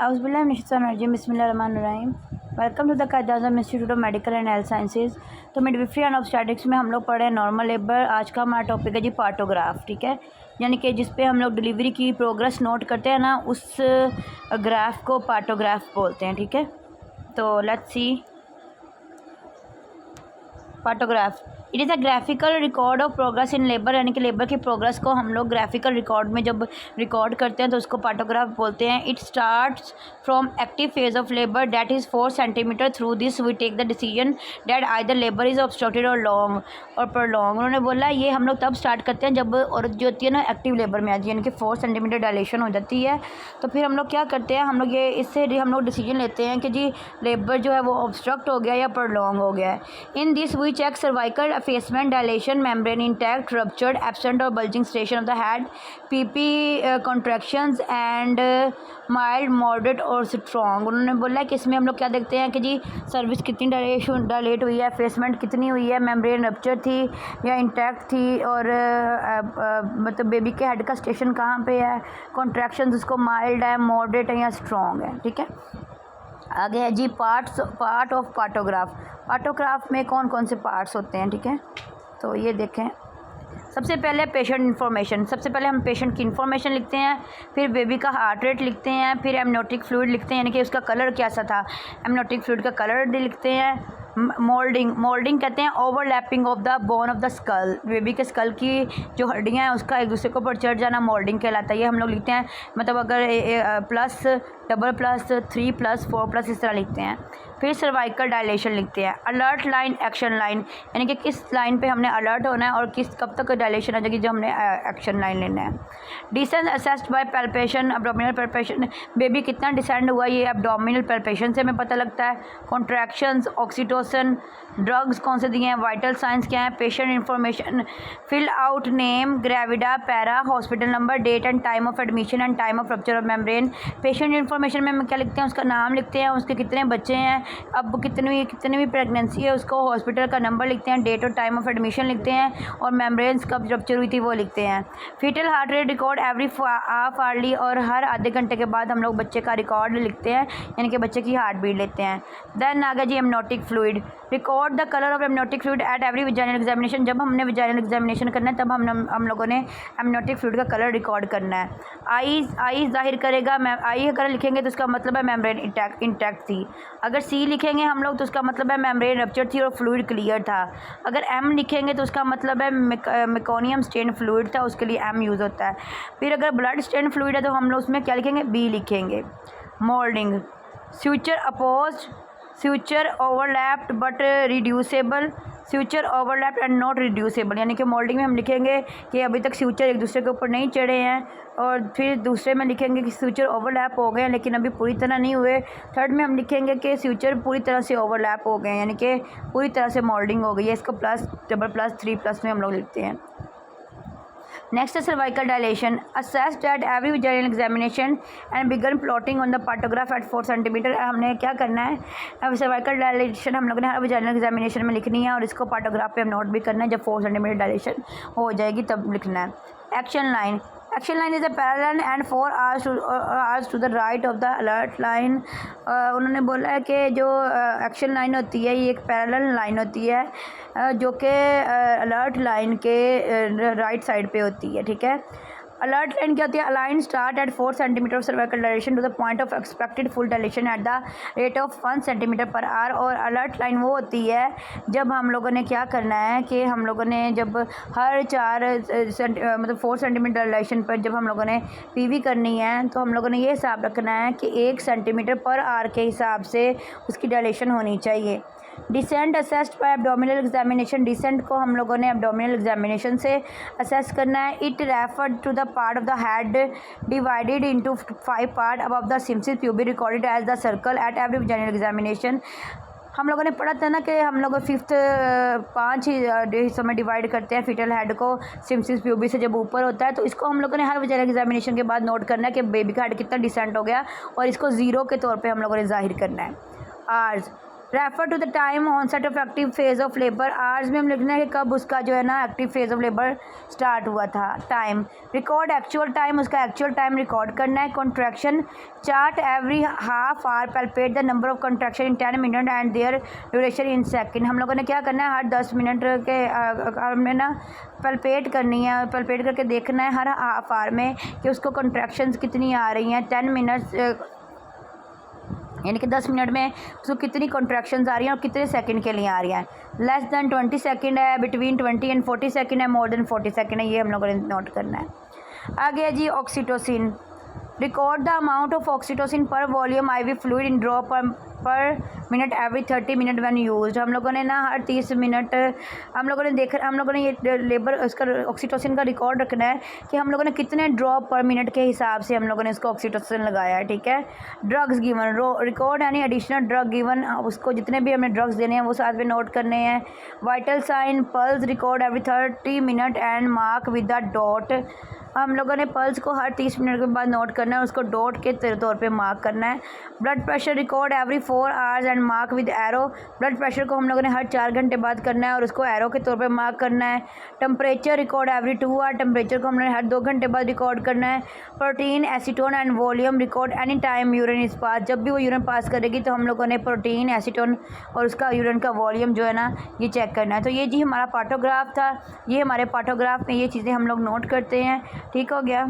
Auzubillahi बिस्मिल्लाहिर्रहमानिर्रहीम। Welcome to the Quaid-e-Azam institute of medical and health sciences. तो midwifery and obstetrics में हम लोग पढ़े हैं नॉर्मल लेबर। आज का हमारा टॉपिक है जी पार्टोग्राफ, ठीक है, यानी कि जिस पे हम लोग डिलीवरी की प्रोग्रेस नोट करते हैं ना, उस ग्राफ को पार्टोग्राफ बोलते हैं, ठीक है। तो let's see partograph. It is a graphical record of progress in labour, यानी कि लेबर की प्रोग्रेस को हम लोग ग्राफिकल रिकॉर्ड में जब रिकॉर्ड करते हैं तो उसको पार्टोग्राफ बोलते हैं। It starts from active phase of labour that is 4 centimetre. Through this we take the decision that either labour is obstructed और लॉन्ग और प्रोलॉन्ग। उन्होंने बोला ये हम लोग तब स्टार्ट करते हैं जब औरत जो होती है ना एक्टिव लेबर में आती है, यानी कि 4 सेंटीमीटर डायलेशन हो जाती है। तो फिर हम लोग क्या करते हैं, हम लोग ये इससे हम लोग डिसीजन लेते हैं कि जी लेबर जो है वो ऑब्स्ट्रक्ट हो गया या प्रोलॉन्ग हो गया है। In this we check cervical effacement, dilation, membrane intact, ruptured, absent or bulging station of the head, PP contractions and mild, moderate और strong। उन्होंने बोला कि इसमें हम लोग क्या देखते हैं कि जी सर्विस कितनी डायलेट हुई है, फेसमेंट कितनी हुई है, मेम्ब्रेन रप्चर थी या इंटैक्ट थी, और मतलब बेबी के हेड का स्टेशन कहाँ पे है, कॉन्ट्रैक्शंस उसको माइल्ड है, मॉडरेट है या स्ट्रॉन्ग है, ठीक है। आगे है जी पार्ट ऑफ पार्टोग्राफ। पार्टोग्राफ में कौन कौन से पार्ट्स होते हैं, ठीक है। तो ये देखें, सबसे पहले पेशेंट इन्फॉर्मेशन। सबसे पहले हम पेशेंट की इन्फॉर्मेशन लिखते हैं, फिर बेबी का हार्ट रेट लिखते हैं, फिर एमनियोटिक फ्लूइड लिखते हैं, यानी कि उसका कलर कैसा था, एमनियोटिक फ्लूइड का कलर लिखते हैं। मोल्डिंग कहते हैं overlapping of the bone of the skull. Baby के स्कल की जो हड्डियाँ हैं उसका एक दूसरे के ऊपर चढ़ जाना मोल्डिंग कहलाता है। ये हम लोग लिखते हैं, मतलब अगर plus, double plus, 3 plus, 4 plus इस तरह लिखते हैं। फिर सर्वाइकल डायलेशन लिखते हैं। अलर्ट लाइन, एक्शन लाइन, यानी कि किस लाइन पे हमने अलर्ट होना है और कब तक डायलेशन आ जाएगी जब हमने एक्शन लाइन लेना है। Descend assessed by palpation, abdominal palpation, baby कितना डिसेंड हुआ ये एब्डोमिनल पैल्पेशन से हमें पता लगता है। कॉन्ट्रैक्शंस, ऑक्सीटोसिन, ड्रग्स कौन से दिए हैं, वाइटल साइंस क्या है, patient information, fill out name, gravida, para, hospital number, date and time of admission and time of rupture of membrane. Patient information में हम क्या लिखते हैं, उसका नाम लिखते हैं, उसके कितने बच्चे हैं, अब कितनी भी प्रेगनेंसी है, उसको हॉस्पिटल का नंबर लिखते हैं, डेट और टाइम ऑफ एडमिशन लिखते हैं, और मेम्ब्रेन्स कब रप्चर हुई थी वो लिखते हैं। Foetal heart rate record every half hourly, और हर आधे घंटे के बाद हम लोग बच्चे का रिकॉर्ड लिखते हैं, यानी कि बच्चे की हार्ट बीट लेते हैं। देन आ गया जी amniotic fluid. Record the colour of amniotic fluid at every vaginal examination. जब हमने विजाइनल एग्जामिनेशन करना है तब हम लोगों ने एमनियोटिक फ्लूइड का कलर रिकॉर्ड करना है। आई जाहिर करेगा, आई अगर लिखेंगे तो उसका मतलब है मेम्ब्रेन इंटैक्ट थी। अगर सी लिखेंगे हम लोग तो उसका मतलब है मेम्ब्रेन रप्चर थी और फ्लूइड क्लियर था। अगर एम लिखेंगे तो उसका मतलब है मेकोनियम स्टेन फ्लूइड था, उसके लिए एम यूज़ होता है। फिर अगर ब्लड स्टेन फ्लूइड है तो हम लोग उसमें क्या लिखेंगे, बी लिखेंगे। Moulding, suture apposed, suture overlapped but reducible, suture overlap and not reducible, यानी कि मोल्डिंग में हम लिखेंगे कि अभी तक फ्यूचर एक दूसरे के ऊपर नहीं चढ़े हैं, और फिर दूसरे में लिखेंगे कि फ्यूचर ओवरलैप हो गए हैं लेकिन अभी पूरी तरह नहीं हुए। थर्ड में हम लिखेंगे कि फ्यूचर पूरी तरह से ओवरलैप हो गए हैं, यानी कि पूरी तरह से मोल्डिंग हो गई है। इसको प्लस, डबल प्लस, 3 प्लस में हम लोग लिखते हैं। नेक्स्ट है cervical dilation. Assessed at every vaginal examination and begin plotting on the partograph at 4 centimetre. हमने क्या करना है, अब सर्वाइकल डायलेशन हम लोगों ने हर विजाइनल एग्जामिनेशन में लिखनी है, और इसको पार्टोग्राफ पे हम नोट भी करना है। जब 4 सेंटीमीटर डायलेशन हो जाएगी तब लिखना है। Action line, action line is a parallel and 4 hours to the right of the alert line. उन्होंने बोला है कि जो एक्शन लाइन होती है ये एक पैरेलल लाइन होती है जो कि अलर्ट लाइन के राइट साइड पे होती है, ठीक है। अलर्ट लाइन क्या होती है, a line start at 4 centimetre of cervical dilation to the point of expected full dilation at the rate of 1 centimetre per hour. और अलर्ट लाइन वो होती है जब हम लोगों ने क्या करना है कि हम लोगों ने जब हर 4 सेंटीमीटर डायलेशन पर जब हम लोगों ने पीवी करनी है तो हम लोगों ने ये हिसाब रखना है कि 1 सेंटीमीटर पर आवर के हिसाब से उसकी डायलेशन होनी चाहिए। Descent assessed by abdominal examination, descent को हम लोगों ने एब्डोमिनल एग्जामिनेशन से असेस करना है। It referred to the part of the head divided into 5 part above the symphysis pubic recorded as the circle at every vaginal examination. हम लोगों ने पढ़ा था ना कि हम लोग 5 हिस्सों में डिवाइड करते हैं फीटल हेड को, सिम्सिस प्यूबी से जब ऊपर होता है, तो इसको हम लोगों ने हर विजाइनल एग्जामिनेशन के बाद नोट करना है कि बेबी का हेड कितना डिसेंट हो गया, और इसको 0 के तौर पे हम लोगों ने जाहिर करना है। Hours, refer to the time onset of active phase of labour. Hours में हम लिखना है कि कब उसका जो है ना active phase of labour start हुआ था। टाइम रिकॉर्ड एक्चुअल टाइम, उसका एक्चुअल टाइम रिकॉर्ड करना है। Contraction chart every half hour, palpate the number of contraction in 10 minute and their duration in second. हम लोगों ने क्या करना है, हर 10 मिनट के हमें ना पल्पेट करनी है, पल्पेट करके देखना है हर हाफ आवर में कि उसको कॉन्ट्रैक्शंस कितनी आ रही हैं। 10 मिनट यानी कि 10 मिनट में उसको कितनी कॉन्ट्रैक्शंस आ रही हैं और कितने सेकंड के लिए आ रही हैं। लेस दैन 20 सेकंड है, बिटवीन 20 एंड 40 सेकंड है, मोर देन 40 सेकंड है। ये हम लोगों ने नोट करना है। आगे है जी oxytocin. Record the amount of oxytocin per volume IV fluid in drop per minute every 30 minute when used. हम लोगों ने ना हर 30 मिनट हम लोगों ने ये लेबर उसका ऑक्सीटोसिन का रिकॉर्ड रखना है कि हम लोगों ने कितने ड्रॉप पर मिनट के हिसाब से हम लोगों ने इसको ऑक्सीटोसिन लगाया है। ठीक है। ड्रग्स गिवन, रिकॉर्ड यानी एडिशनल ड्रग गिवन, उसको जितने भी हमें ड्रग्स देने हैं वो साथ में नोट करने हैं। Vital sine pulse record every 30 minute and mark with the dot. हम लोगों ने पल्स को हर 30 मिनट के बाद नोट करना है, उसको डॉट के तौर पे मार्क करना है। Blood pressure record every 4 hours and mark with arrow. Blood pressure को हम लोगों ने हर 4 घंटे बाद करना है और उसको एरो के तौर पे मार्क करना है। Temperature record every 2 hour, temperature को हमने हर 2 घंटे बाद रिकॉर्ड करना है। Protein, acetone and volume record any time urine is pass. जब भी वो यूरिन पास करेगी तो हम लोगों ने प्रोटीन, एसीटोन और उसका यूरिन का वॉल्यूम जो है ना ये चेक करना है। तो ये जी हमारा पार्टोग्राफ था। ये हमारे पार्टोग्राफ में ये चीज़ें हम लोग नोट करते हैं। ठीक हो गया।